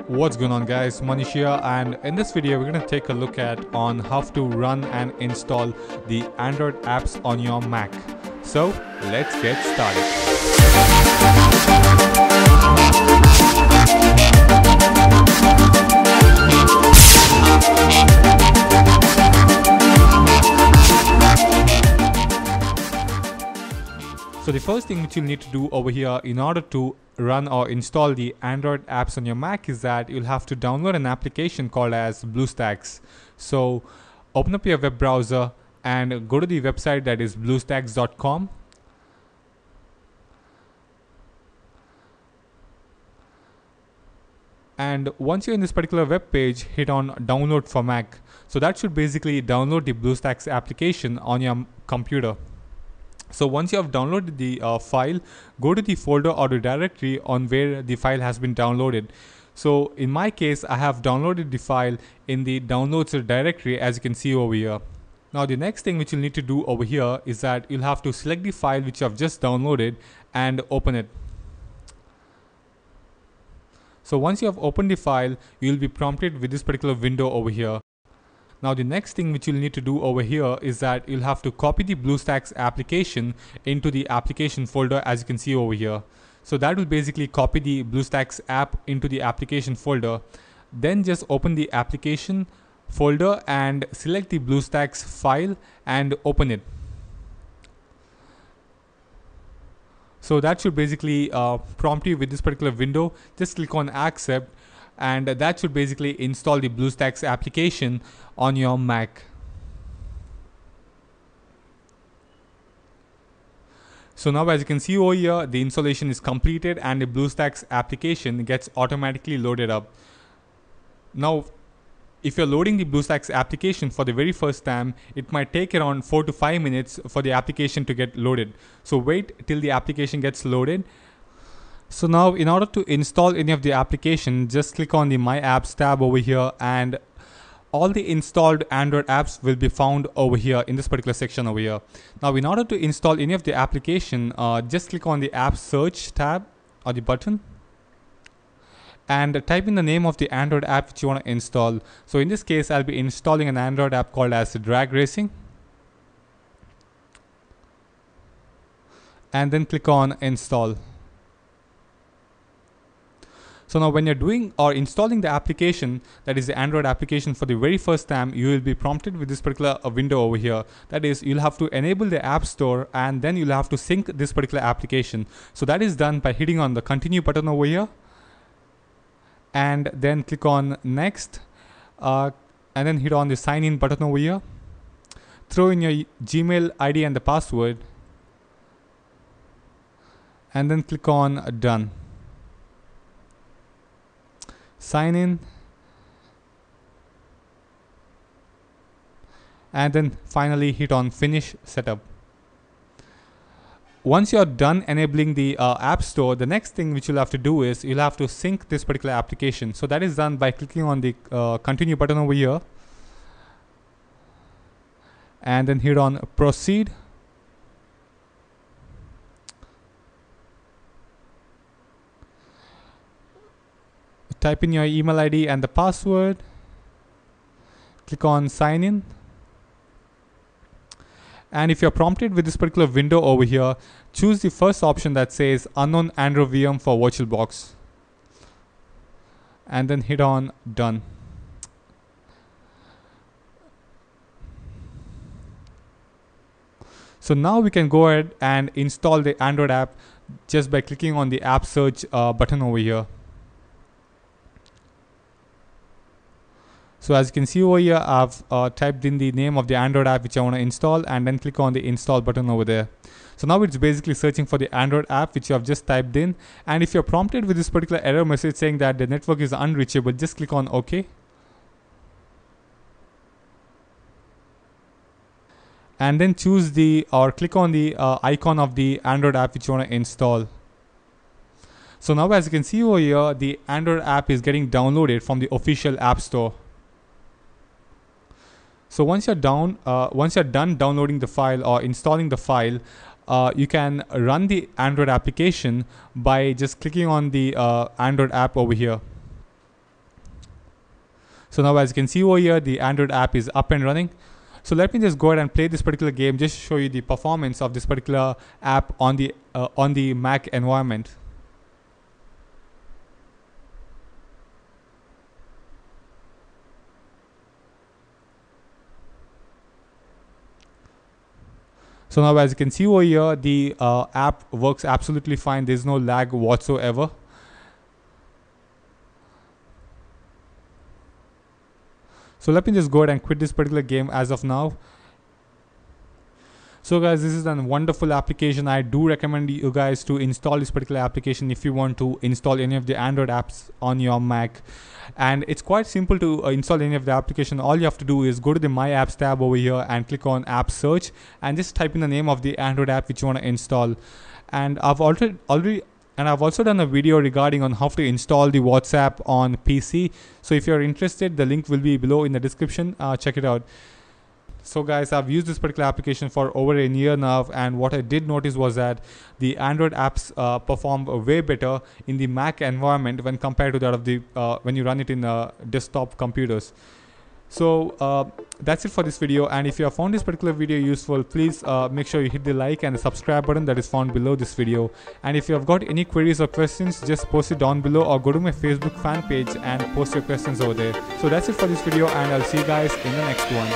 What's going on, guys? Manish here, and in this video we're going to take a look at on how to run and install the Android apps on your Mac. So let's get started. So the first thing which you'll need to do over here in order to run or install the Android apps on your Mac is that you'll have to download an application called as BlueStacks. So open up your web browser and go to the website that is bluestacks.com. And once you're in this particular web page, hit on download for Mac. So that should basically download the BlueStacks application on your computer. So once you have downloaded the file, go to the folder or the directory on where the file has been downloaded. So in my case, I have downloaded the file in the downloads directory, as you can see over here. Now the next thing which you'll need to do over here is that you'll have to select the file which you have just downloaded and open it. So once you have opened the file, you'll be prompted with this particular window over here. Now the next thing which you'll need to do over here is that you'll have to copy the BlueStacks application into the application folder, as you can see over here. So that will basically copy the BlueStacks app into the application folder. Then just open the application folder and select the BlueStacks file and open it. So that should basically prompt you with this particular window. Just click on accept, and that should basically install the BlueStacks application on your Mac. So now, as you can see over here, the installation is completed and the BlueStacks application gets automatically loaded up. Now, if you're loading the BlueStacks application for the very first time, it might take around 4 to 5 minutes for the application to get loaded. So wait till the application gets loaded. So now, in order to install any of the application, just click on the My Apps tab over here, and all the installed Android apps will be found over here in this particular section over here. Now, in order to install any of the application, just click on the App Search tab or the button, and type in the name of the Android app which you want to install. So in this case, I'll be installing an Android app called as Drag Racing, and then click on Install. So now when you're doing or installing the application, that is the Android application, for the very first time, you will be prompted with this particular window over here. That is, you'll have to enable the App Store, and then you'll have to sync this particular application. So that is done by hitting on the continue button over here, and then click on next, and then hit on the sign in button over here. Throw in your Gmail ID and the password, and then click on done. Sign in, and then finally hit on finish setup. Once you're done enabling the App Store, the next thing which you'll have to do is you'll have to sync this particular application. So that is done by clicking on the continue button over here, and then hit on proceed. Type in your email ID and the password, click on sign in, and if you're prompted with this particular window over here, choose the first option that says unknown Android VM for VirtualBox, and then hit on done. So now we can go ahead and install the Android app just by clicking on the App Search button over here. So as you can see over here, I've typed in the name of the Android app which I want to install, and then click on the install button over there. So now it's basically searching for the Android app which you have just typed in, and if you're prompted with this particular error message saying that the network is unreachable, just click on OK, and then choose the or click on the icon of the Android app which you want to install. So now, as you can see over here, the Android app is getting downloaded from the official App Store. So once you're done downloading the file or installing the file, you can run the Android application by just clicking on the Android app over here. So now as you can see over here, the Android app is up and running. So let me just go ahead and play this particular game just to show you the performance of this particular app on the Mac environment. So now as you can see over here, the app works absolutely fine. There's no lag whatsoever. So let me just go ahead and quit this particular game as of now. So guys, this is a wonderful application. I do recommend you guys to install this particular application if you want to install any of the Android apps on your Mac. And it's quite simple to install any of the application. All you have to do is go to the My Apps tab over here and click on App Search and just type in the name of the Android app which you want to install. And I've also done a video regarding on how to install the WhatsApp on PC. So if you're interested, the link will be below in the description. Check it out. So guys, I've used this particular application for over a year now, and what I did notice was that the Android apps perform way better in the Mac environment when compared to that of the when you run it in desktop computers. So that's it for this video, and if you have found this particular video useful, please make sure you hit the like and the subscribe button that is found below this video. And if you have got any queries or questions, just post it down below or go to my Facebook fan page and post your questions over there. So that's it for this video, and I'll see you guys in the next one.